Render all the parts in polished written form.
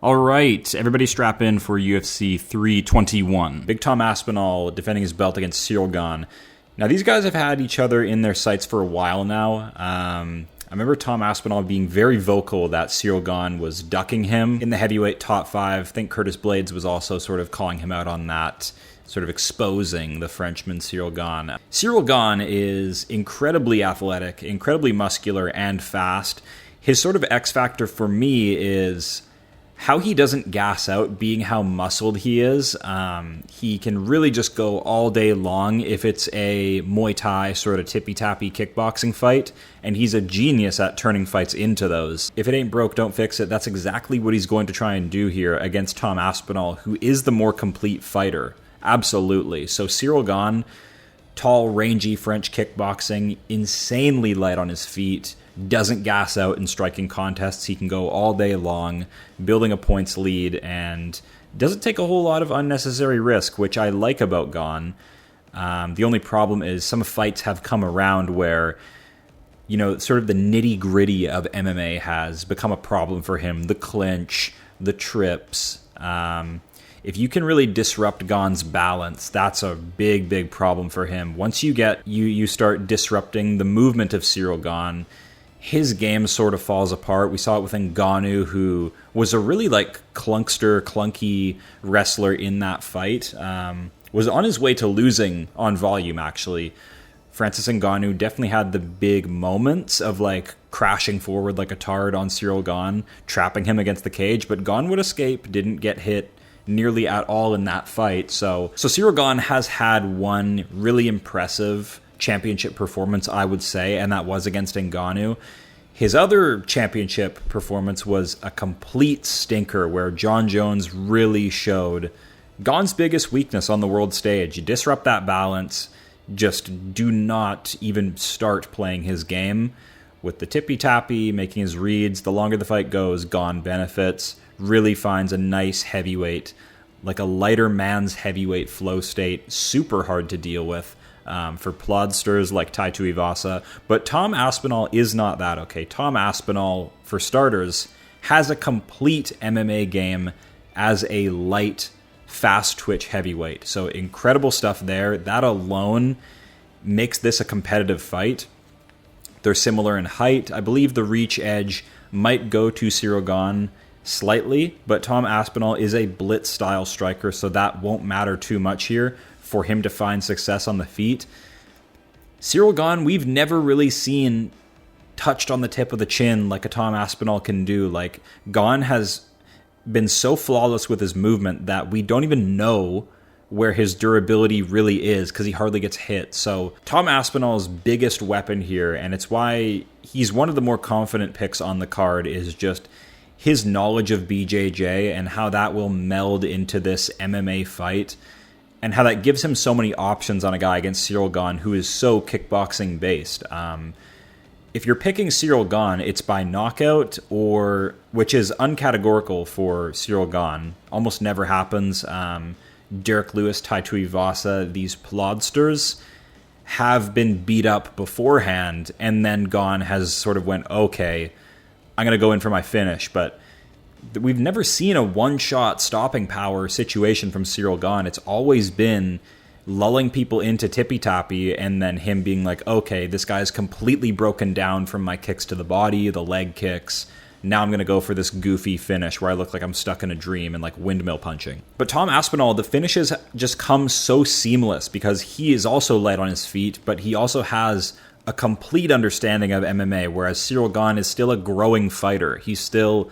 All right, everybody strap in for UFC 321. Big Tom Aspinall defending his belt against Ciryl Gane. Now, these guys have had each other in their sights for a while now. I remember Tom Aspinall being very vocal that Ciryl Gane was ducking him in the heavyweight top 5. I think Curtis Blaydes was also sort of calling him out on that, sort of exposing the Frenchman Ciryl Gane. Ciryl Gane is incredibly athletic, incredibly muscular, and fast. His sort of X factor for me is how he doesn't gas out, being how muscled he is. He can really just go all day long if it's a Muay Thai sort of tippy-tappy kickboxing fight, and he's a genius at turning fights into those. If it ain't broke, don't fix it. That's exactly what he's going to try and do here against Tom Aspinall, who is the more complete fighter. Absolutely. So Ciryl Gane, tall, rangy French kickboxing, insanely light on his feet, doesn't gas out in striking contests. He can go all day long, building a points lead, and doesn't take a whole lot of unnecessary risk, which I like about Gane. The only problem is some fights have come around where, you know, sort of the nitty-gritty of MMA has become a problem for him. The clinch, the trips. If you can really disrupt Gane's balance, that's a big, big problem for him. Once you start disrupting the movement of Ciryl Gane, his game sort of falls apart. We saw it with Ngannou, who was a really clunky wrestler in that fight. Was on his way to losing on volume, actually. Francis Ngannou definitely had the big moments of crashing forward like a tard on Ciryl Gane, trapping him against the cage, but Gane would escape, didn't get hit nearly at all in that fight. So Ciryl Gane has had one really impressive championship performance, I would say, and that was against Ngannou. His other championship performance was a complete stinker where Jon Jones really showed Gane's biggest weakness on the world stage. You disrupt that balance, just do not even start playing his game. With the tippy-tappy, making his reads, the longer the fight goes, Gane benefits, really finds a nice heavyweight, like a lighter man's heavyweight flow state, super hard to deal with. For plodsters like Tai Tuivasa. But Tom Aspinall is not that, okay? Tom Aspinall, for starters, has a complete MMA game as a light, fast-twitch heavyweight. So incredible stuff there. That alone makes this a competitive fight. They're similar in height. I believe the reach edge might go to Ciryl Gane slightly, but Tom Aspinall is a blitz-style striker, so that won't matter too much here for him to find success on the feet. Ciryl Gane, we've never really seen touched on the tip of the chin like a Tom Aspinall can do. Gane has been so flawless with his movement that we don't even know where his durability really is because he hardly gets hit. So Tom Aspinall's biggest weapon here, and it's why he's one of the more confident picks on the card, is just his knowledge of BJJ and how that will meld into this MMA fight, and how that gives him so many options on a guy against Ciryl Gane, who is so kickboxing based. If you're picking Ciryl Gane, it's by knockout, which is uncategorical for Ciryl Gane. Almost never happens. Derek Lewis, Tai Tuivasa, these plodsters have been beat up beforehand, and then Gane has sort of went, okay, I'm going to go in for my finish. But we've never seen a one-shot stopping power situation from Ciryl Gane. It's always been lulling people into tippy-tappy and then him being like, okay, this guy's completely broken down from my kicks to the body, the leg kicks. Now I'm going to go for this goofy finish where I look like I'm stuck in a dream and windmill punching. But Tom Aspinall, the finishes just come so seamless because he is also light on his feet, but he also has a complete understanding of MMA, whereas Ciryl Gane is still a growing fighter. He's still,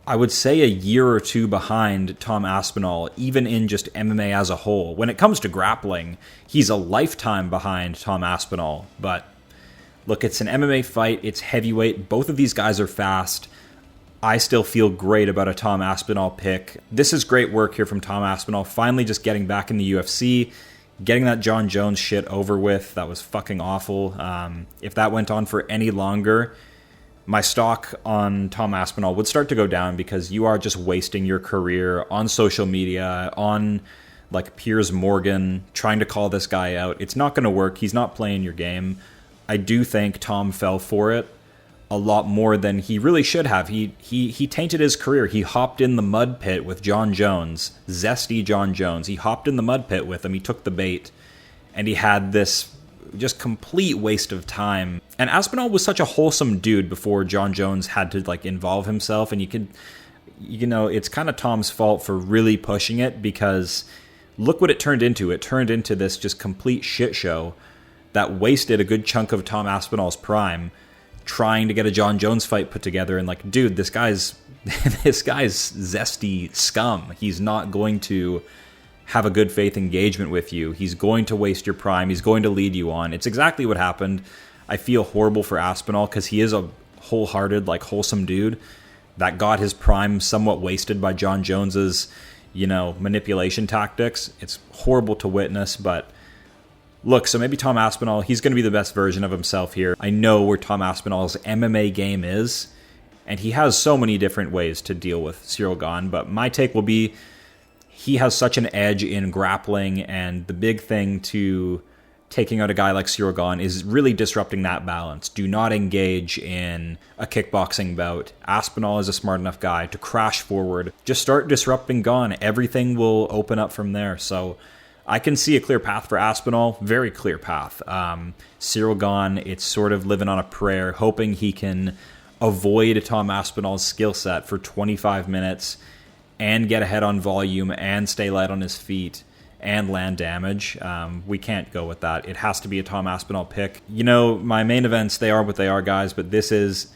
I would say, a year or two behind Tom Aspinall, even in just MMA as a whole. When it comes to grappling, he's a lifetime behind Tom Aspinall. But look, it's an MMA fight. It's heavyweight. Both of these guys are fast. I still feel great about a Tom Aspinall pick. This is great work here from Tom Aspinall, finally just getting back in the UFC, getting that Jon Jones shit over with. That was fucking awful. If that went on for any longer, my stock on Tom Aspinall would start to go down because you are just wasting your career on social media, on Piers Morgan, trying to call this guy out. It's not going to work. He's not playing your game. I do think Tom fell for it. a lot more than he really should have. He tainted his career. He hopped in the mud pit with Jon Jones, zesty Jon Jones. He hopped in the mud pit with him. He took the bait, and he had this just complete waste of time. And Aspinall was such a wholesome dude before Jon Jones had to like involve himself. And it's kind of Tom's fault for really pushing it, because look what it turned into. It turned into this just complete shit show that wasted a good chunk of Tom Aspinall's prime trying to get a Jon Jones fight put together. And like, dude, this guy's zesty scum. He's not going to have a good faith engagement with you. He's going to waste your prime. He's going to lead you on. It's exactly what happened. I feel horrible for Aspinall because he is a wholehearted, like, wholesome dude that got his prime somewhat wasted by Jon Jones's, manipulation tactics. It's horrible to witness, but look, so maybe Tom Aspinall, he's going to be the best version of himself here. I know where Tom Aspinall's MMA game is, and he has so many different ways to deal with Ciryl Gane, but my take will be he has such an edge in grappling, and the big thing to taking out a guy like Ciryl Gane is really disrupting that balance. Do not engage in a kickboxing bout. Aspinall is a smart enough guy to crash forward. Just start disrupting Gane. Everything will open up from there. So I can see a clear path for Aspinall, very clear path. Ciryl Gane, it's sort of living on a prayer, hoping he can avoid Tom Aspinall's skill set for 25 minutes and get ahead on volume and stay light on his feet and land damage. We can't go with that. It has to be a Tom Aspinall pick. My main events, they are what they are, guys, but this is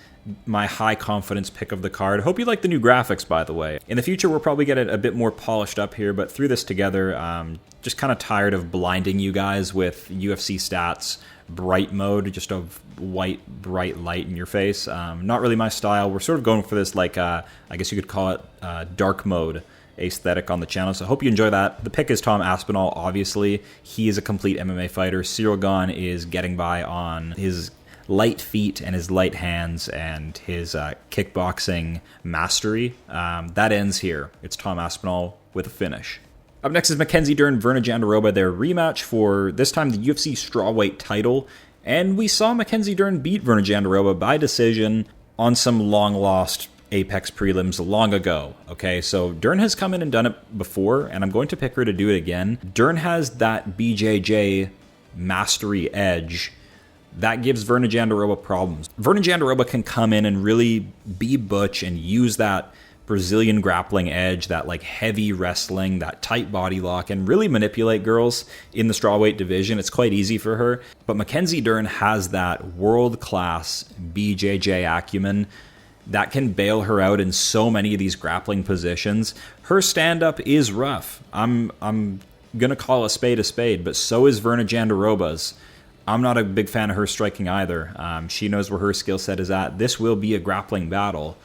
my high confidence pick of the card. Hope you like the new graphics, by the way. In the future, we'll probably get it a bit more polished up here, but through this together, just kind of tired of blinding you guys with UFC stats, bright mode, just a white, bright light in your face. Not really my style. We're sort of going for this, like, I guess you could call it dark mode aesthetic on the channel, so I hope you enjoy that. The pick is Tom Aspinall, obviously. He is a complete MMA fighter. Ciryl Gane is getting by on his light feet and his light hands and his kickboxing mastery. That ends here. It's Tom Aspinall with a finish. Up next is Mackenzie Dern, Virna Jandiroba, their rematch for, this time, the UFC strawweight title. And we saw Mackenzie Dern beat Virna Jandiroba by decision on some long-lost Apex prelims long ago. Okay, so Dern has come in and done it before, and I'm going to pick her to do it again. Dern has that BJJ mastery edge that gives Virna Jandiroba problems. Virna Jandiroba can come in and really be butch and use that Brazilian grappling edge, that like heavy wrestling, that tight body lock, and really manipulate girls in the strawweight division. It's quite easy for her. But Mackenzie Dern has that world-class BJJ acumen that can bail her out in so many of these grappling positions. Her stand-up is rough. I'm going to call a spade, but so is Virna Jandiroba's. I'm not a big fan of her striking either. She knows where her skill set is at. This will be a grappling battle.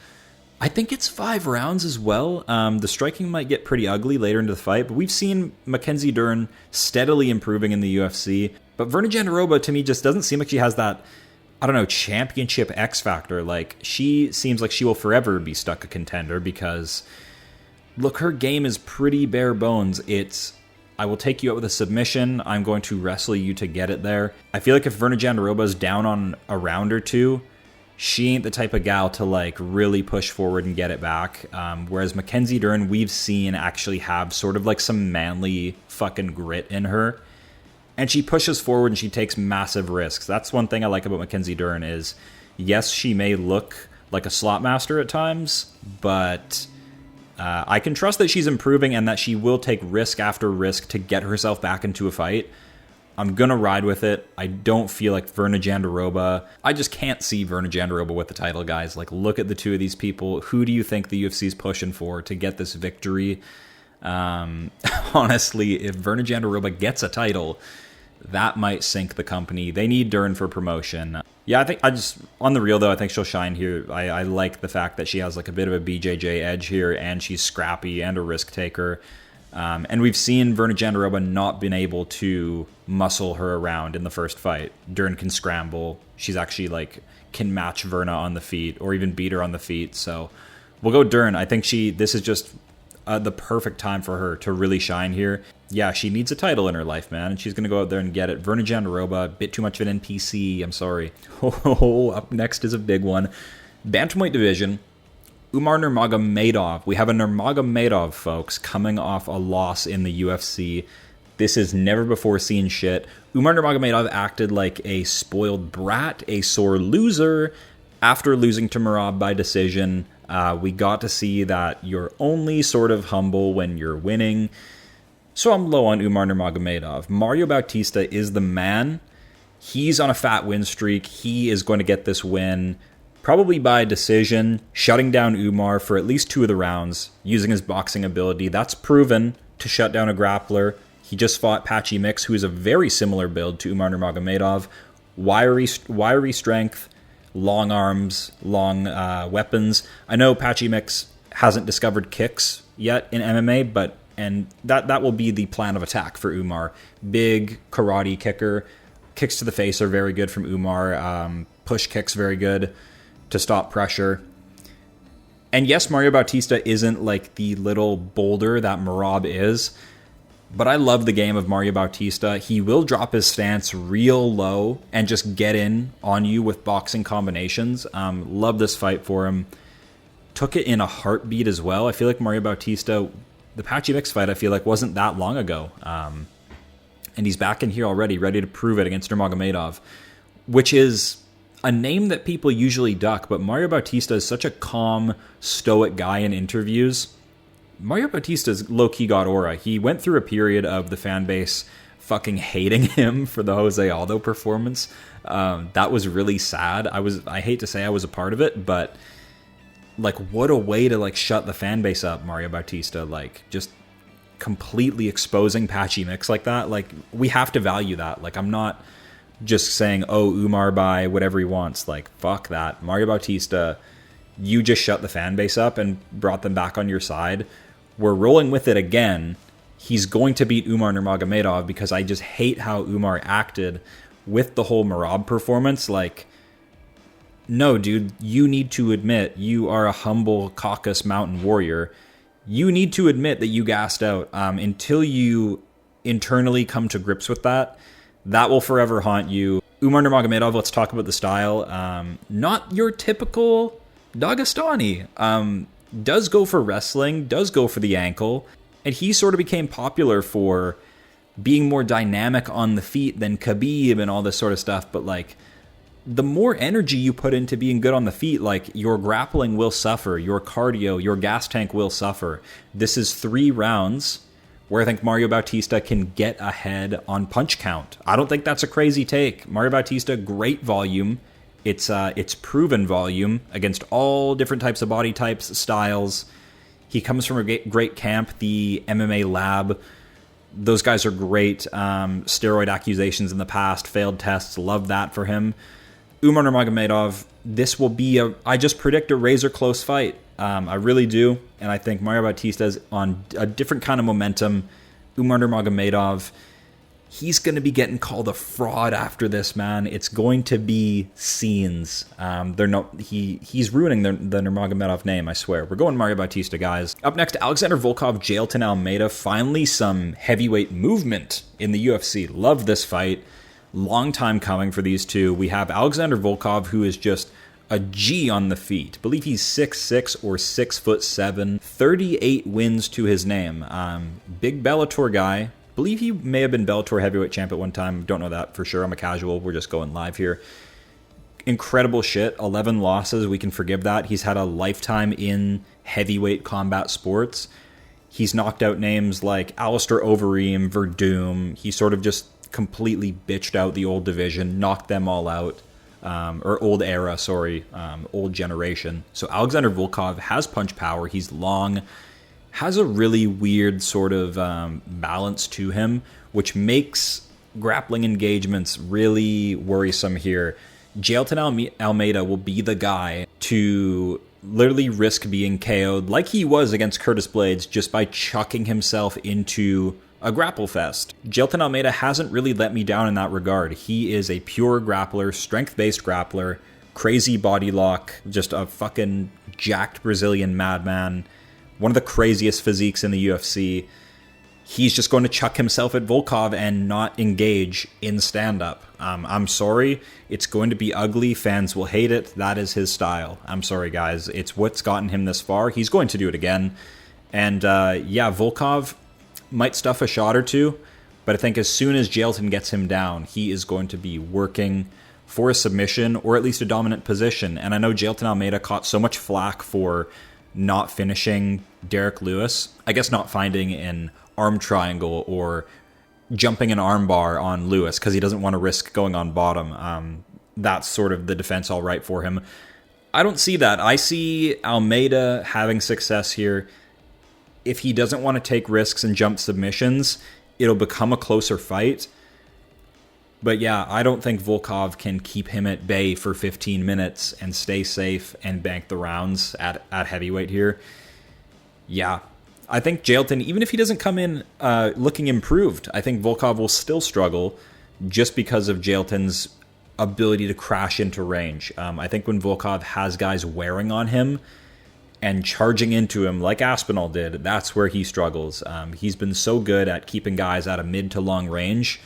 I think it's 5 rounds as well. The striking might get pretty ugly later into the fight, but we've seen Mackenzie Dern steadily improving in the UFC. But Virna Jandiroba, to me, just doesn't seem like she has that, I don't know, championship X factor. Like, she seems like she will forever be stuck a contender because, look, her game is pretty bare bones. It's, I will take you out with a submission. I'm going to wrestle you to get it there. I feel like if Virna Jandiroba is down on a round or two, she ain't the type of gal to like really push forward and get it back. Whereas Mackenzie Dern, we've seen actually have sort of like some manly fucking grit in her. And she pushes forward and she takes massive risks. That's one thing I like about Mackenzie Dern is, yes, she may look like a slot master at times, but I can trust that she's improving and that she will take risk after risk to get herself back into a fight. I'm going to ride with it. I don't feel like Virna Jandiroba. I just can't see Virna Jandiroba with the title, guys. Like, look at the two of these people. Who do you think the UFC is pushing for to get this victory? Honestly, if Virna Jandiroba gets a title, that might sink the company. They need Dern for promotion. Yeah, on the real though, I think she'll shine here. I like the fact that she has like a bit of a BJJ edge here, and she's scrappy and a risk taker. And we've seen Virna Jandiroba not been able to muscle her around in the first fight. Dern can scramble. She's actually like can match Virna on the feet or even beat her on the feet. So we'll go Dern. I think this is just the perfect time for her to really shine here. Yeah, she needs a title in her life, man, and she's going to go out there and get it. Virna Jandiroba, a bit too much of an NPC, I'm sorry. Oh, up next is a big one. Bantamweight division, Umar Nurmagomedov. We have a Nurmagomedov, folks, coming off a loss in the UFC. This is never before seen shit. Umar Nurmagomedov acted like a spoiled brat, a sore loser. After losing to Merab by decision, we got to see that you're only sort of humble when you're winning. So I'm low on Umar Nurmagomedov. Mario Bautista is the man. He's on a fat win streak. He is going to get this win, probably by decision, shutting down Umar for at least 2 of the rounds, using his boxing ability. That's proven to shut down a grappler. He just fought Patchy Mix, who is a very similar build to Umar Nurmagomedov. Wiry strength, long arms, long weapons. I know Patchy Mix hasn't discovered kicks yet in MMA, but that will be the plan of attack for Umar. Big karate kicker. Kicks to the face are very good from Umar. Push kicks very good to stop pressure. And yes, Mario Bautista isn't like the little boulder that Merab is, but I love the game of Mario Bautista. He will drop his stance real low and just get in on you with boxing combinations. Love this fight for him. Took it in a heartbeat as well. I feel like Mario Bautista, the Patchy Mix fight, I feel like wasn't that long ago. And he's back in here already, ready to prove it against Nurmagomedov, which is a name that people usually duck, but Mario Bautista is such a calm, stoic guy in interviews. Mario Bautista's low-key got aura. He went through a period of the fan base fucking hating him for the Jose Aldo performance. That was really sad. I hate to say I was a part of it, but like, what a way to like shut the fan base up, Mario Bautista. Like, just completely exposing Patchy Mix like that. Like, we have to value that. Like, I'm not just saying, oh, Umar by whatever he wants. Like, fuck that. Mario Bautista, you just shut the fan base up and brought them back on your side. We're rolling with it again. He's going to beat Umar Nurmagomedov because I just hate how Umar acted with the whole Merab performance. Like, no, dude, you need to admit you are a humble Caucasus Mountain warrior. You need to admit that you gassed out. Until you internally come to grips with that, that will forever haunt you. Umar Nurmagomedov, let's talk about the style. Not your typical Dagestani. Does go for wrestling, does go for the ankle, and he sort of became popular for being more dynamic on the feet than Khabib and all this sort of stuff. But like, the more energy you put into being good on the feet, like, your grappling will suffer, your cardio, your gas tank will suffer. This is 3 rounds where I think Mario Bautista can get ahead on punch count. I don't think that's a crazy take. Mario Bautista, great volume. It's proven volume against all different types of body types, styles. He comes from a great camp, the MMA Lab. Those guys are great. Steroid accusations in the past, failed tests, love that for him. Umar Nurmagomedov, this will be I just predict a razor close fight. I really do. And I think Mario Bautista is on a different kind of momentum. Umar Nurmagomedov, he's going to be getting called a fraud after this, man. It's going to be scenes. He's ruining the Nurmagomedov name, I swear. We're going Mario Bautista, guys. Up next, Alexander Volkov, Jailton Almeida. Finally some heavyweight movement in the UFC. Love this fight. Long time coming for these two. We have Alexander Volkov, who is just a G on the feet. I believe he's 6'6" or 6'7". 38 wins to his name. Big Bellator guy. Believe he may have been Bellator heavyweight champ at one time. Don't know that for sure. I'm a casual. We're just going live here. Incredible shit. 11 losses. We can forgive that. He's had a lifetime in heavyweight combat sports. He's knocked out names like Alistair Overeem, Verdum. He sort of just completely bitched out the old division, knocked them all out. Or old era, sorry. Old generation. So Alexander Volkov has punch power. He's long. Has a really weird sort of balance to him, which makes grappling engagements really worrisome here. Jailton Almeida will be the guy to literally risk being KO'd like he was against Curtis Blades just by chucking himself into a grapple fest. Jailton Almeida hasn't really let me down in that regard. He is a pure grappler, strength-based grappler, crazy body lock, just a fucking jacked Brazilian madman. one of the craziest physiques in the UFC. He's just going to chuck himself at Volkov and not engage in stand-up. I'm sorry. It's going to be ugly. Fans will hate it. That is his style. I'm sorry, guys. It's what's gotten him this far. He's going to do it again. And yeah, Volkov might stuff a shot or two, but I think as soon as Jailton gets him down, he is going to be working for a submission or at least a dominant position. And I know Jailton Almeida caught so much flack for not finishing Derek Lewis. I guess not finding an arm triangle or jumping an arm bar on Lewis because he doesn't want to risk going on bottom. That's sort of the defense all right for him. I don't see that. I see Almeida having success here. If he doesn't want to take risks and jump submissions, it'll become a closer fight. But yeah, I don't think Volkov can keep him at bay for 15 minutes and stay safe and bank the rounds at heavyweight here. Yeah, I think Jailton, even if he doesn't come in looking improved, I think Volkov will still struggle just because of Jailton's ability to crash into range. I think when Volkov has guys wearing on him and charging into him like Aspinall did, that's where he struggles. He's been so good at keeping guys at a mid to long range.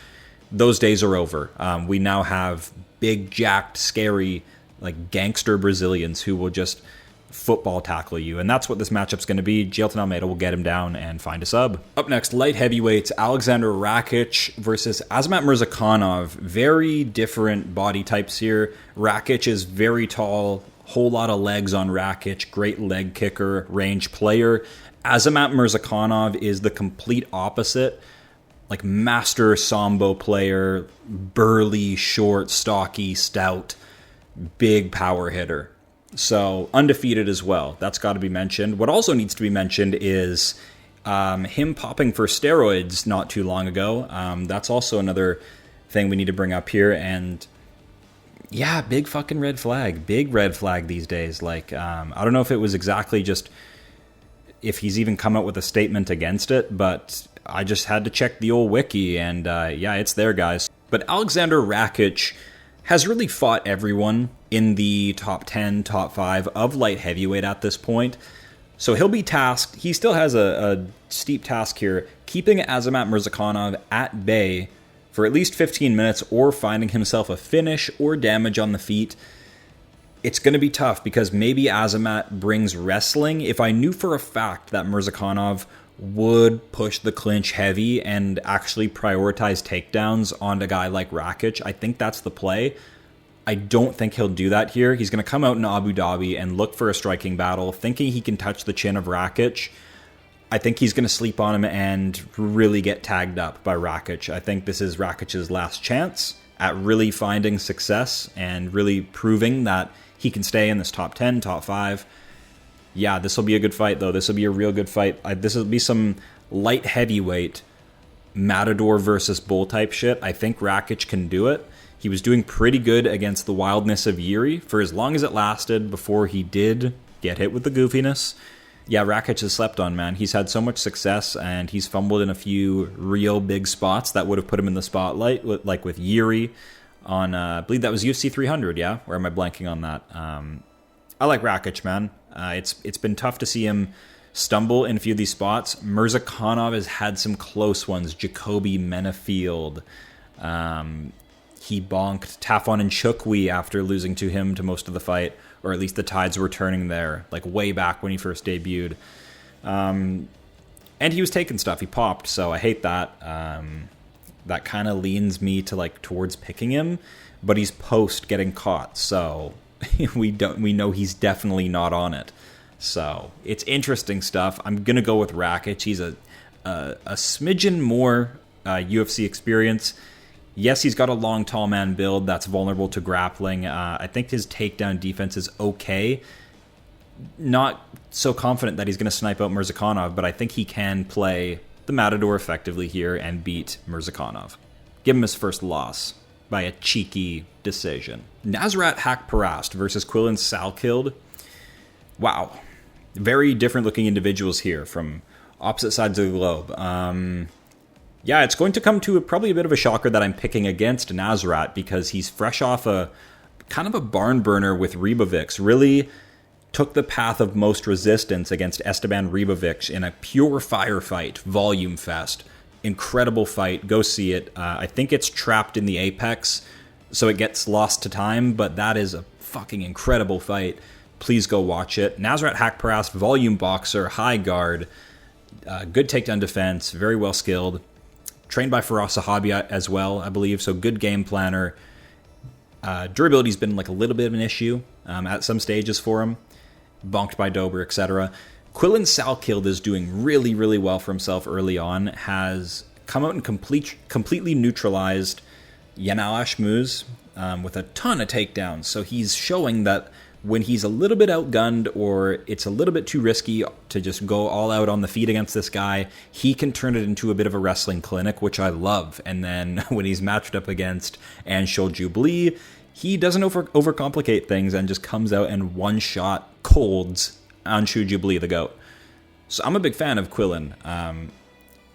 Those days are over. We now have big, jacked, scary, like gangster Brazilians who will just football tackle you, and that's what this matchup's going to be. Jailton Almeida will get him down and find a sub. Up next, light heavyweights, Alexander Rakic versus Azamat Murzakhanov. Very different body types here. Rakic is very tall, whole lot of legs on Rakic, great leg kicker, range player. Azamat Murzakhanov is the complete opposite, like master sambo player, burly, short, stocky, stout, big power hitter. So, undefeated as well. That's got to be mentioned. What also needs to be mentioned is him popping for steroids not too long ago. That's also another thing we need to bring up here. And yeah, big fucking red flag. Big red flag these days. Like, I don't know if it was exactly just if he's even come out with a statement against it, but I just had to check the old wiki, and yeah, it's there, guys. But Alexander Rakic has really fought everyone in the top 10, top 5 of light heavyweight at this point. So he'll be tasked. He still has a steep task here, keeping Azamat Murzakhanov at bay for at least 15 minutes or finding himself a finish or damage on the feet. It's going to be tough because maybe Azamat brings wrestling. If I knew for a fact that Murzakhanov would push the clinch heavy and actually prioritize takedowns on a guy like Rakic, I think that's the play. I don't think he'll do that here. He's going to come out in Abu Dhabi and look for a striking battle, thinking he can touch the chin of Rakic. I think he's going to sleep on him and really get tagged up by Rakic. I think this is Rakic's last chance at really finding success and really proving that he can stay in this top 10, top 5. Yeah, this will be a good fight, though. This will be a real good fight. This will be some light heavyweight Matador versus Bull type shit. I think Rakic can do it. He was doing pretty good against the wildness of Yuri for as long as it lasted before he did get hit with the goofiness. Yeah, Rakic has slept on, man. He's had so much success, and he's fumbled in a few real big spots that would have put him in the spotlight, like with Yuri on, I believe that was UFC 300, yeah? Or am I blanking on that? I like Rakic, man. It's been tough to see him stumble in a few of these spots. Murzakhanov has had some close ones. Jacoby Menafield. He bonked Tafon and Chukwi after losing to him to most of the fight, or at least the tides were turning there, like way back when he first debuted. And he was taking stuff. He popped, so I hate that. That kind of leans me to towards picking him, but he's post getting caught, so we know he's definitely not on it. So it's interesting stuff. I'm gonna go with Rakic. He's a smidgen more UFC experience. Yes, he's got a long, tall man build that's vulnerable to grappling. I think his takedown defense is okay. Not so confident that he's going to snipe out Murzakhanov, but I think he can play the Matador effectively here and beat Murzakhanov. Give him his first loss by a cheeky decision. Nasrat Haqparast versus Quillan Salkilld. Wow. Very different looking individuals here from opposite sides of the globe. Yeah, it's going to come to probably a bit of a shocker that I'm picking against Nasrat because he's fresh off a kind of a barn burner with Rebecki. Really took the path of most resistance against Esteban Ribovic in a pure firefight, volume fest. Incredible fight. Go see it. I think it's trapped in the Apex, so it gets lost to time, but that is a fucking incredible fight. Please go watch it. Nasrat Haqparast, volume boxer, high guard, good takedown defense, very well skilled. Trained by Firas Zahabi as well, I believe, so good game planner. Durability's been like a little bit of an issue at some stages for him. Bonked by Dober, etc. Quillan Salkilld is doing really, really well for himself early on. Has come out and completely neutralized Yanal Ashmuz with a ton of takedowns. So he's showing that when he's a little bit outgunned or it's a little bit too risky to just go all out on the feet against this guy, he can turn it into a bit of a wrestling clinic, which I love. And then when he's matched up against Anshul Jubilee, he doesn't overcomplicate things and just comes out and one-shot colds Anshu Jubilee, the GOAT. So I'm a big fan of Quillan.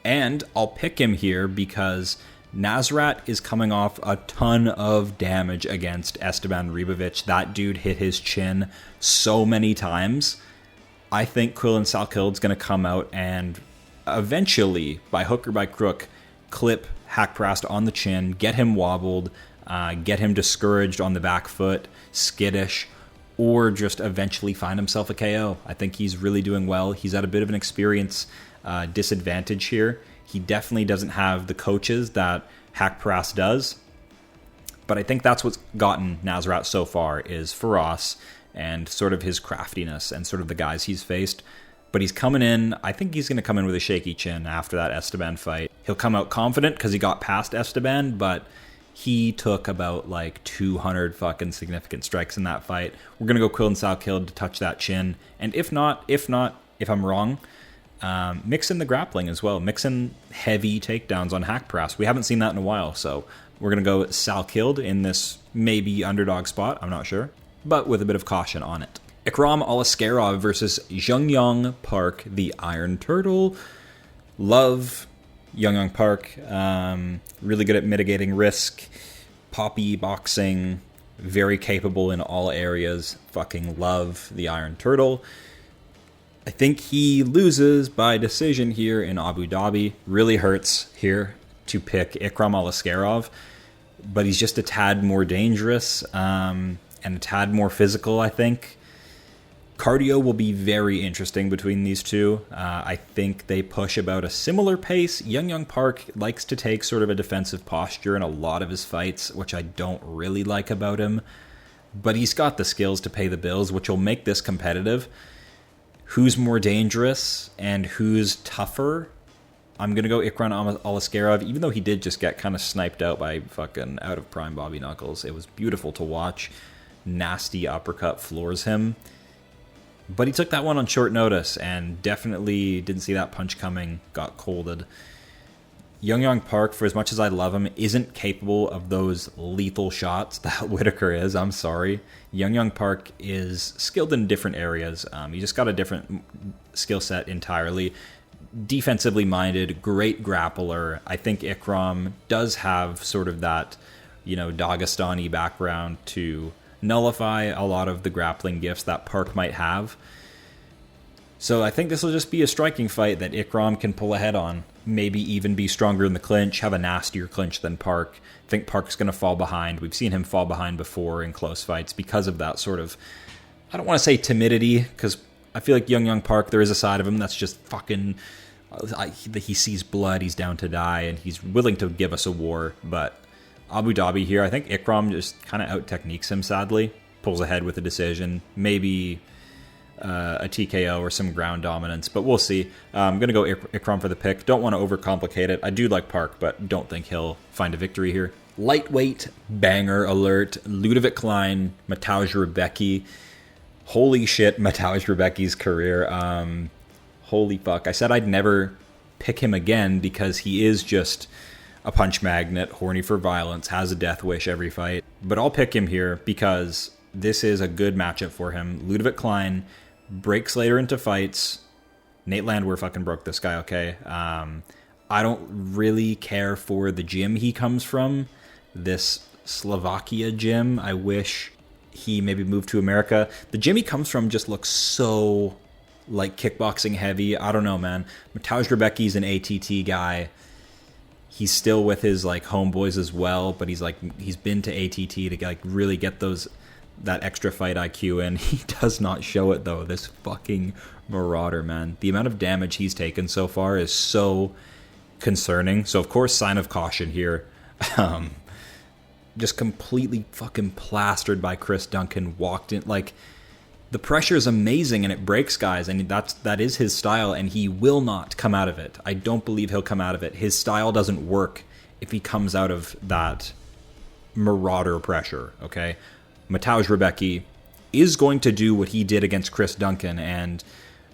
And I'll pick him here because Nasrat is coming off a ton of damage against Esteban Ribovic. That dude hit his chin so many times. I think Quillan Salkild's going to come out and eventually, by hook or by crook, clip Haqparast on the chin, get him wobbled, get him discouraged on the back foot, skittish, or just eventually find himself a KO. I think he's really doing well. He's at a bit of an experience disadvantage here. He definitely doesn't have the coaches that Haqparast does. But I think that's what's gotten Nasrat so far is Firas and sort of his craftiness and sort of the guys he's faced. But he's coming in, I think he's going to come in with a shaky chin after that Esteban fight. He'll come out confident because he got past Esteban, but he took about like 200 fucking significant strikes in that fight. We're going to go Quillan Salkilld to touch that chin. And if I'm wrong, mix in the grappling as well. Mix in heavy takedowns on Haqparast. We haven't seen that in a while, so we're going to go Salkilld in this maybe underdog spot. I'm not sure, but with a bit of caution on it. Ikram Aliskerov versus Jungyong Park, the Iron Turtle. Love Jungyong Park. Really good at mitigating risk. Poppy boxing. Very capable in all areas. Fucking love the Iron Turtle. I think he loses by decision here in Abu Dhabi. Really hurts here to pick Ikram Aliskerov, but he's just a tad more dangerous and a tad more physical, I think. Cardio will be very interesting between these two. I think they push about a similar pace. Jungyong Park likes to take sort of a defensive posture in a lot of his fights, which I don't really like about him, but he's got the skills to pay the bills, which will make this competitive. Who's more dangerous and who's tougher? I'm going to go Ikram Aliskerov, even though he did just get kind of sniped out by fucking out of prime Bobby Knuckles. It was beautiful to watch. Nasty uppercut floors him. But he took that one on short notice and definitely didn't see that punch coming, got colded. Jungyong Park, for as much as I love him, isn't capable of those lethal shots that Whitaker is. I'm sorry. Jungyong Park is skilled in different areas. He just got a different skill set entirely. Defensively minded, great grappler. I think Ikram does have sort of that, Dagestani background to nullify a lot of the grappling gifts that Park might have. So I think this will just be a striking fight that Ikram can pull ahead on. Maybe even be stronger in the clinch, have a nastier clinch than Park. I think Park's going to fall behind. We've seen him fall behind before in close fights because of that sort of, I don't want to say timidity, because I feel like Jungyong Park, there is a side of him that's just fucking, he sees blood, he's down to die, and he's willing to give us a war. But Abu Dhabi here, I think Ikram just kind of out-techniques him, sadly. Pulls ahead with a decision. Maybe a TKO or some ground dominance, but we'll see. I'm going to go Ikram for the pick. Don't want to overcomplicate it. I do like Park, but don't think he'll find a victory here. Lightweight banger alert. Ludovit Klein, Mateusz Rebecki. Holy shit, Mateusz Rebecki's career. Holy fuck. I said I'd never pick him again because he is just a punch magnet, horny for violence, has a death wish every fight. But I'll pick him here because this is a good matchup for him. Ludovit Klein breaks later into fights. Nate Landwehr fucking broke this guy, okay? I don't really care for the gym he comes from. This Slovakia gym. I wish he maybe moved to America. The gym he comes from just looks so like kickboxing heavy. I don't know, man. Mateusz Rebecki's an ATT guy. He's still with his like homeboys as well, but he's been to ATT to like really get that extra fight IQ in. He does not show it though. This fucking marauder, man. The amount of damage he's taken so far is so concerning. So of course, sign of caution here. Just completely fucking plastered by Chris Duncan. Walked in like the pressure is amazing and it breaks guys, and that is his style, and he will not come out of it. I don't believe he'll come out of it. His style doesn't work if he comes out of that marauder pressure. Okay, Mateusz Rebecki is going to do what he did against Chris Duncan and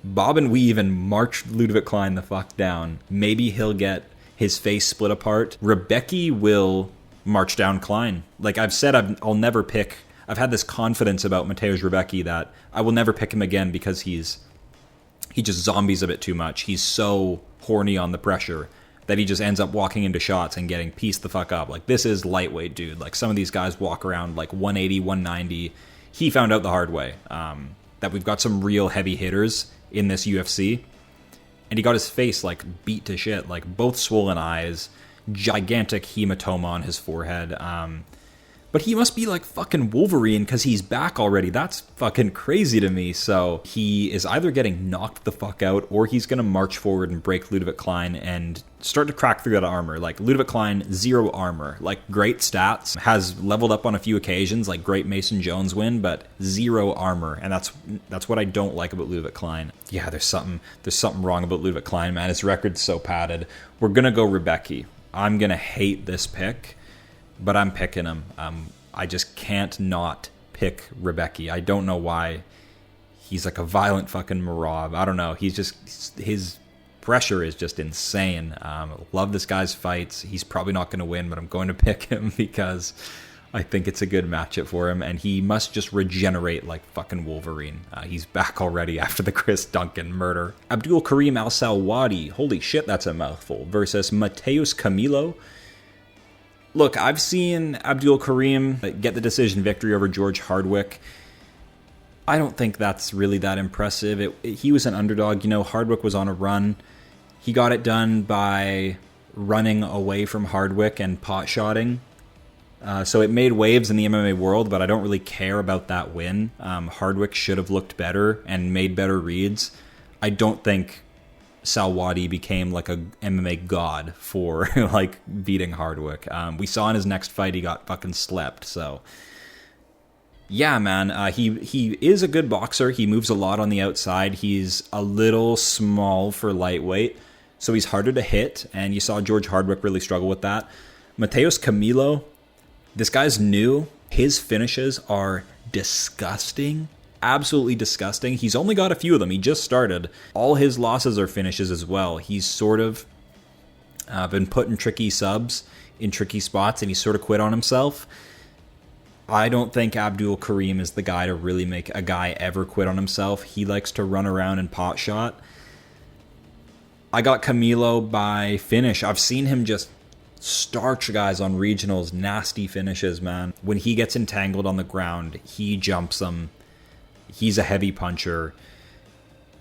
bob and weave and march Ludovit Klein the fuck down. Maybe he'll get his face split apart. Rebecki will march down Klein. Like I've said, I'll never pick. I've had this confidence about Mateusz Rebecki that I will never pick him again because he just zombies a bit too much. He's so horny on the pressure that he just ends up walking into shots and getting pieced the fuck up. Like this is lightweight, dude. Like some of these guys walk around like 180, 190. He found out the hard way that we've got some real heavy hitters in this UFC. And he got his face like beat to shit, like both swollen eyes, gigantic hematoma on his forehead. But he must be like fucking Wolverine because he's back already. That's fucking crazy to me. So he is either getting knocked the fuck out or he's going to march forward and break Ludovit Klein and start to crack through that armor. Like Ludovit Klein, 0 armor. Like great stats. Has leveled up on a few occasions, like great Mason Jones win, but 0 armor. And that's what I don't like about Ludovit Klein. Yeah, there's something wrong about Ludovit Klein, man. His record's so padded. We're going to go Rebecki. I'm going to hate this pick, but I'm picking him. I just can't not pick Rebecki. I don't know why. He's like a violent fucking Marab. I don't know. His pressure is just insane. Love this guy's fights. He's probably not going to win, but I'm going to pick him because I think it's a good matchup for him, and he must just regenerate like fucking Wolverine. He's back already after the Chris Duncan murder. Abdul Kareem Al-Salwadi, holy shit, that's a mouthful, versus Matheus Camilo. Look, I've seen Abdul Kareem get the decision victory over George Hardwick. I don't think that's really that impressive. He was an underdog. You know, Hardwick was on a run. He got it done by running away from Hardwick and pot-shotting. So it made waves in the MMA world, but I don't really care about that win. Hardwick should have looked better and made better reads. I don't think Salwadi became like a MMA god for like beating Hardwick. We saw in his next fight he got fucking slept. So yeah, man, he is a good boxer. He moves a lot on the outside. He's a little small for lightweight, so he's harder to hit. And you saw George Hardwick really struggle with that. Matheus Camilo, this guy's new. His finishes are disgusting. Absolutely disgusting. He's only got a few of them. He just started. All his losses are finishes as well. He's sort of been put in tricky subs, in tricky spots, and he sort of quit on himself. I don't think Abdul Kareem is the guy to really make a guy ever quit on himself. He likes to run around and pot shot. I got Camilo by finish. I've seen him just starch guys on regionals. Nasty finishes, man. When he gets entangled on the ground, he jumps them. He's a heavy puncher.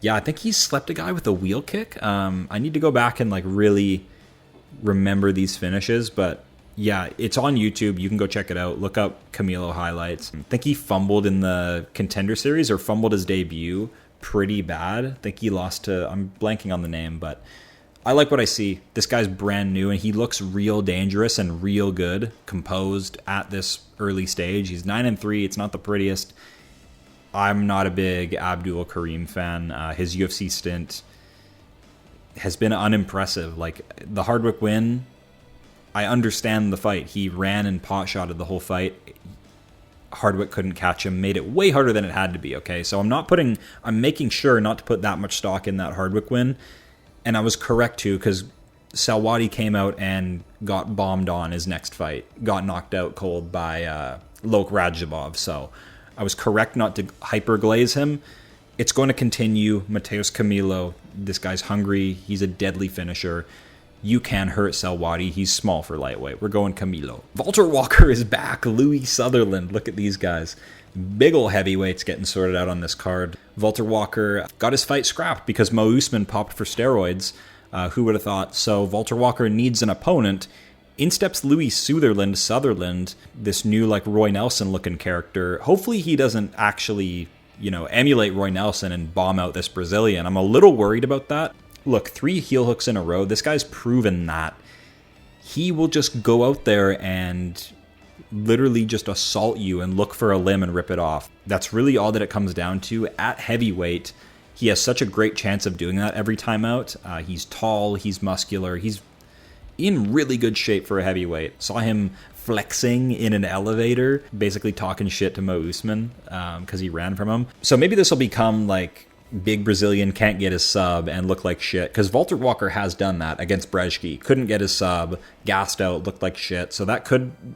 Yeah, I think he slept a guy with a wheel kick. I need to go back and like really remember these finishes, but yeah, it's on YouTube. You can go check it out. Look up Camilo highlights. I think he fumbled in the Contender Series or fumbled his debut pretty bad. I think he lost to, I'm blanking on the name, but I like what I see. This guy's brand new and he looks real dangerous and real good, composed at this early stage. He's 9-3. It's not the prettiest. I'm not a big Abdul Kareem fan. His UFC stint has been unimpressive. Like the Hardwick win, I understand the fight. He ran and pot-shotted the whole fight. Hardwick couldn't catch him, made it way harder than it had to be, okay? So I'm making sure not to put that much stock in that Hardwick win. And I was correct too, because Salwadi came out and got bombed on his next fight. Got knocked out cold by Lok Radzhabov. So I was correct not to hyperglaze him. It's going to continue. Matheus Camilo, this guy's hungry. He's a deadly finisher. You can hurt Selwadi. He's small for lightweight. We're going Camilo. Walter Walker is back. Louis Sutherland. Look at these guys. Big ol' heavyweights getting sorted out on this card. Walter Walker got his fight scrapped because Mo Usman popped for steroids. Who would have thought? So Walter Walker needs an opponent. In steps Louis Sutherland, this new like Roy Nelson looking character. Hopefully he doesn't actually, emulate Roy Nelson and bomb out this Brazilian. I'm a little worried about that. Look, 3 heel hooks in a row. This guy's proven that he will just go out there and literally just assault you and look for a limb and rip it off. That's really all that it comes down to. At heavyweight, he has such a great chance of doing that every time out. He's tall, he's muscular, he's in really good shape for a heavyweight. Saw him flexing in an elevator, basically talking shit to Mo Usman because he ran from him. So maybe this will become like big Brazilian can't get his sub and look like shit, because Walter Walker has done that against Rebecki. Couldn't get his sub, gassed out, looked like shit. So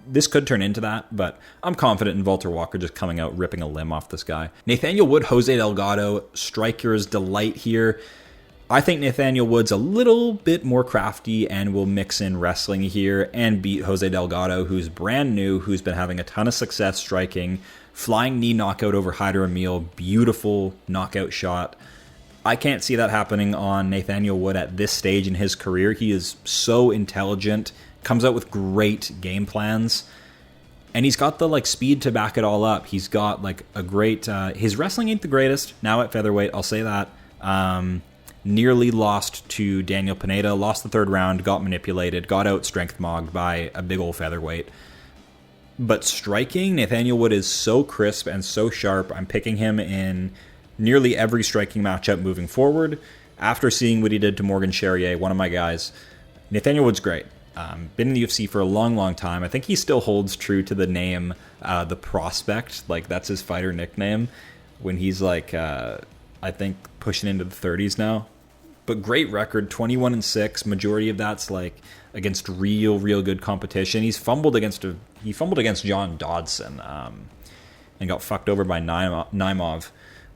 this could turn into that, but I'm confident in Walter Walker just coming out ripping a limb off this guy. Nathaniel Wood, Jose Delgado, striker's delight here. I think Nathaniel Wood's a little bit more crafty and will mix in wrestling here and beat Jose Delgado, who's brand new, who's been having a ton of success striking. Flying knee knockout over Hyder Emil. Beautiful knockout shot. I can't see that happening on Nathaniel Wood at this stage in his career. He is so intelligent, comes out with great game plans, and he's got the speed to back it all up. He's got a great... his wrestling ain't the greatest now at featherweight, I'll say that. Nearly lost to Daniel Pineda, lost the 3rd round, got manipulated, got out strength mogged by a big old featherweight. But striking, Nathaniel Wood is so crisp and so sharp. I'm picking him in nearly every striking matchup moving forward. After seeing what he did to Morgan Charrier, one of my guys, Nathaniel Wood's great. Been in the UFC for a long, long time. I think he still holds true to the name, The Prospect. That's his fighter nickname when he's I think pushing into the 30s now. But great record, 21-6. Majority of that's against real good competition. He fumbled against John Dodson and got fucked over by Naimov.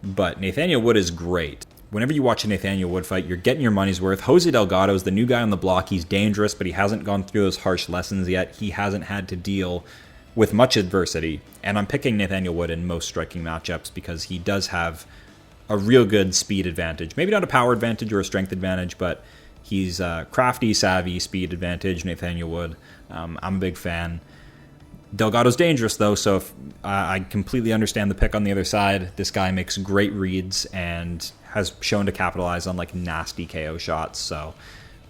But Nathaniel Wood is great. Whenever you watch a Nathaniel Wood fight, you're getting your money's worth. Jose Delgado is the new guy on the block. He's dangerous, but he hasn't gone through those harsh lessons yet. He hasn't had to deal with much adversity. And I'm picking Nathaniel Wood in most striking matchups because he does have a real good speed advantage. Maybe not a power advantage or a strength advantage, but he's crafty, savvy, speed advantage, Nathaniel Wood. I'm a big fan. Delgado's dangerous, though, so I completely understand the pick on the other side. This guy makes great reads and has shown to capitalize on nasty KO shots, so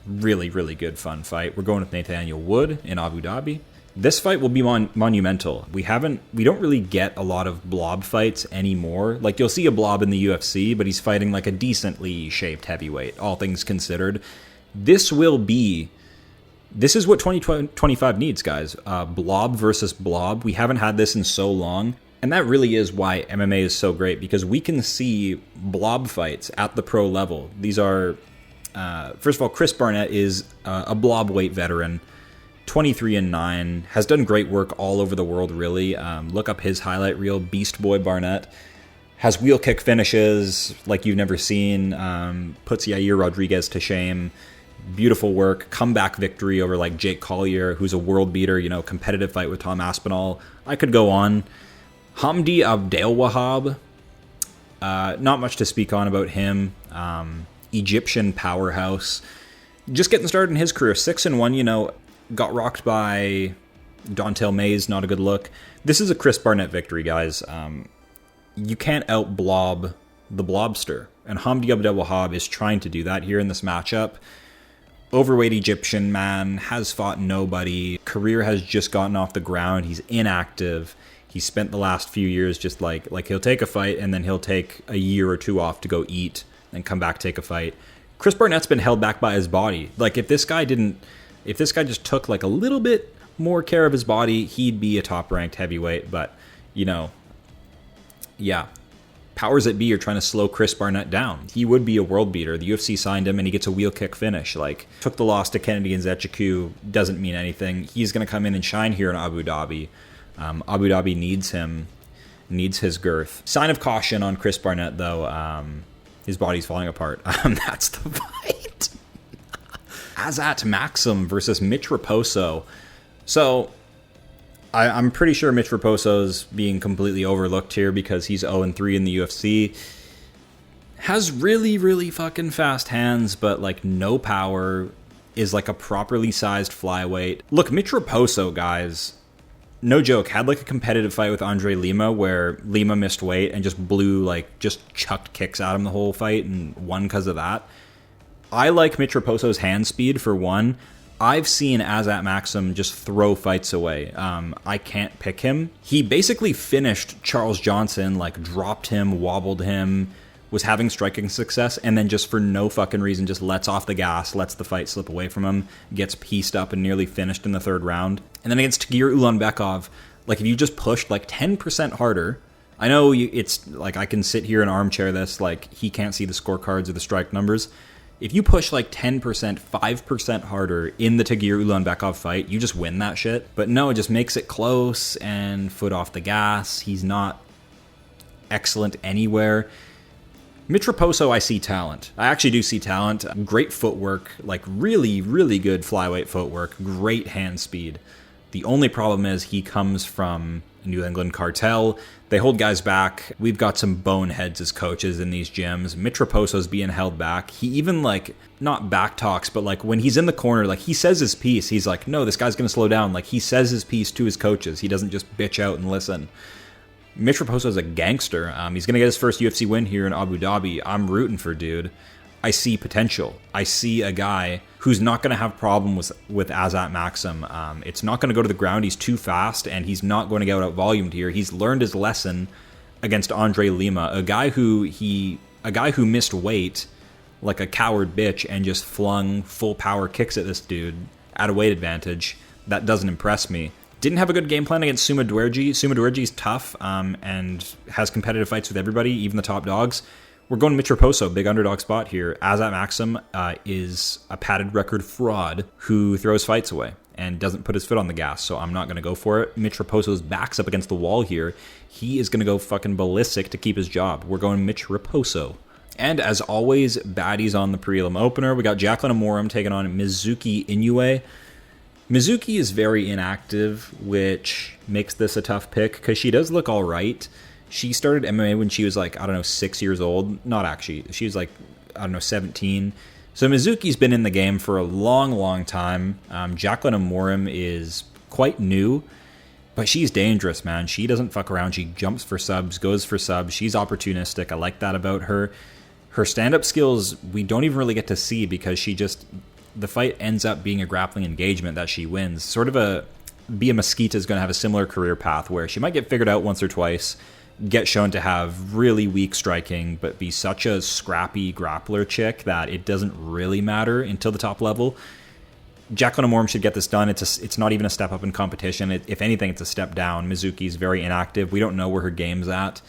really, really good fun fight. We're going with Nathaniel Wood in Abu Dhabi. This fight will be monumental. We don't really get a lot of blob fights anymore. You'll see a blob in the UFC, but he's fighting a decently shaped heavyweight, all things considered. This is what 2025 needs, guys. Blob versus blob. We haven't had this in so long. And that really is why MMA is so great, because we can see blob fights at the pro level. These are, first of all, Chris Barnett is a blob weight veteran. 23-9, has done great work all over the world, really. Look up his highlight reel, Beast Boy Barnett. Has wheel kick finishes like you've never seen. Puts Yair Rodriguez to shame. Beautiful work. Comeback victory over Jake Collier, who's a world beater, competitive fight with Tom Aspinall. I could go on. Hamdi Abdelwahab. Not much to speak on about him. Egyptian powerhouse. Just getting started in his career. 6-1, got rocked by Dontel Mays, not a good look. This is a Chris Barnett victory, guys. You can't out-blob the blobster, and Hamdi Abdelwahab is trying to do that here in this matchup. Overweight Egyptian man, has fought nobody. Career has just gotten off the ground. He's inactive. He spent the last few years just he'll take a fight, and then he'll take a year or two off to go eat, and come back, take a fight. Chris Barnett's been held back by his body. If this guy just took a little bit more care of his body, he'd be a top-ranked heavyweight. But, yeah. Powers that be are trying to slow Chris Barnett down. He would be a world beater. The UFC signed him, and he gets a wheel kick finish. Took the loss to Kennedy and Nzechukwu, doesn't mean anything. He's going to come in and shine here in Abu Dhabi. Abu Dhabi needs him, needs his girth. Sign of caution on Chris Barnett, though. His body's falling apart. That's the fight. Azat Maxim versus Mitch Raposo. So I'm pretty sure Mitch Raposo's being completely overlooked here because he's 0-3 in the UFC. Has really, really fucking fast hands, but like no power, is like a properly sized flyweight. Look, Mitch Raposo, guys, no joke, had like a competitive fight with Andre Lima where Lima missed weight and just chucked kicks at him the whole fight and won because of that. I like Mitch Raposo's hand speed for one. I've seen Azat Maxim just throw fights away. I can't pick him. He basically finished Charles Johnson, like dropped him, wobbled him, was having striking success, and then just for no fucking reason just lets off the gas, lets the fight slip away from him, gets pieced up and nearly finished in the third round. And then against Tagir Ulanbekov, like if you just pushed like 10% harder, I know it's like I can sit here and armchair this, like he can't see the scorecards or the strike numbers. If you push like 10%, 5% harder in the Tagir Ulanbekov fight, you just win that shit. But no, it just makes it close and foot off the gas. He's not excellent anywhere. Mitch Raposo, I see talent. I actually do see talent. Great footwork, like really, really good flyweight footwork, great hand speed. The only problem is he comes from New England cartel. They hold guys back. We've got some boneheads as coaches in these gyms. Mitch Raposo's being held back. He even like, not back talks, but like when he's in the corner, like he says his piece. He's like, no, this guy's going to slow down. Like he says his piece to his coaches. He doesn't just bitch out and listen. Mitch Raposo is a gangster. He's going to get his first UFC win here in Abu Dhabi. I'm rooting for dude. I see potential. I see a guy who's not going to have problems with Azat Maxim. It's not going to go to the ground. He's too fast, and he's not going to get out-volumed here. He's learned his lesson against Andre Lima, a guy who missed weight like a coward bitch and just flung full power kicks at this dude at a weight advantage. That doesn't impress me. Didn't have a good game plan against Suma Dwergi. Suma Dwergi's tough and has competitive fights with everybody, even the top dogs. We're going Mitch Raposo, big underdog spot here. Azat Maxim is a padded record fraud who throws fights away and doesn't put his foot on the gas, so I'm not going to go for it. Mitch Raposo's back's up against the wall here. He is going to go fucking ballistic to keep his job. We're going Mitch Raposo. And as always, baddies on the prelim opener. We got Jacqueline Amorim taking on Mizuki Inoue. Mizuki is very inactive, which makes this a tough pick because she does look all right. She started MMA when she was like, 6 years old. Not actually. She was like, 17. So Mizuki's been in the game for a long, long time. Jacqueline Amorim is quite new, but she's dangerous, man. She doesn't fuck around. She jumps for subs, goes for subs. She's opportunistic. I like that about her. Her stand-up skills, we don't even really get to see because the fight ends up being a grappling engagement that she wins. Sort of Bia Mesquita is going to have a similar career path where she might get figured out once or twice, get shown to have really weak striking, but be such a scrappy grappler chick that it doesn't really matter until the top level. Jacqueline Amorim should get this done. It's not even a step up in competition. If anything, it's a step down. Mizuki's very inactive. We don't know where her game's at,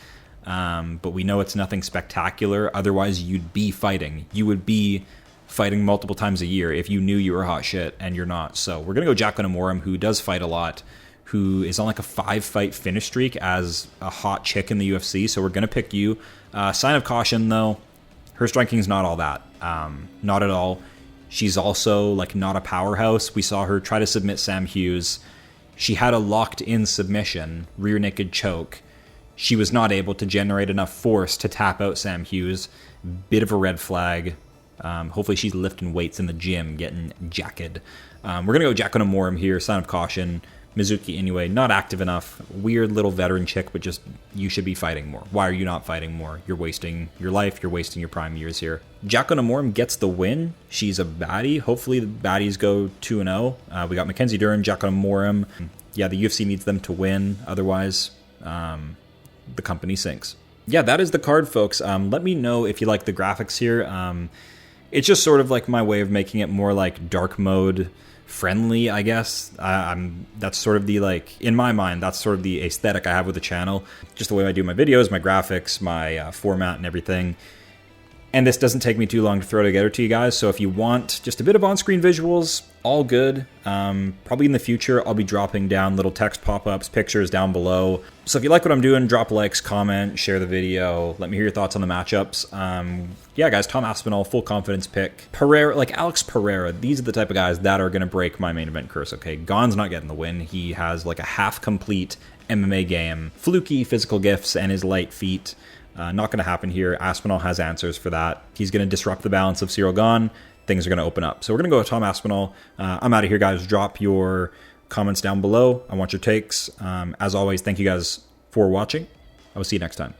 but we know it's nothing spectacular. Otherwise, you'd be fighting. You would be fighting multiple times a year if you knew you were hot shit, and you're not. So we're going to go Jacqueline Amorim, who does fight a lot, who is on like a 5-fight finish streak as a hot chick in the UFC. So we're going to pick you. Sign of caution, though. Her striking's not all that. Not at all. She's also like not a powerhouse. We saw her try to submit Sam Hughes. She had a locked-in submission, rear naked choke. She was not able to generate enough force to tap out Sam Hughes. Bit of a red flag. Hopefully she's lifting weights in the gym, getting jacked. We're going to go Jacqueline Amorim here, sign of caution. Mizuki Inoue, not active enough. Weird little veteran chick, but just, you should be fighting more. Why are you not fighting more? You're wasting your life. You're wasting your prime years here. Jacqueline Amorim gets the win. She's a baddie. Hopefully the baddies go 2-0. We got Mackenzie Dern, Jacqueline Amorim. Yeah, the UFC needs them to win. Otherwise, the company sinks. Yeah, that is the card, folks. Let me know if you like the graphics here. It's just sort of like my way of making it more like dark mode friendly, I guess. That's sort of the, like, in my mind, that's sort of the aesthetic I have with the channel. Just the way I do my videos, my graphics, my format and everything. And this doesn't take me too long to throw together to you guys, so if you want just a bit of on-screen visuals, all good. Probably in the future, I'll be dropping down little text pop-ups, pictures down below. So if you like what I'm doing, drop likes, comment, share the video. Let me hear your thoughts on the matchups. Yeah, guys, Tom Aspinall, full confidence pick. Pereira, like Alex Pereira, these are the type of guys that are going to break my main event curse, okay? Gane's not getting the win. He has like a half-complete MMA game. Fluky physical gifts and his light feet. Not going to happen here. Aspinall has answers for that. He's going to disrupt the balance of Ciryl Gane. Things are going to open up. So we're going to go with Tom Aspinall. I'm out of here, guys. Drop your comments down below. I want your takes. As always, thank you guys for watching. I will see you next time.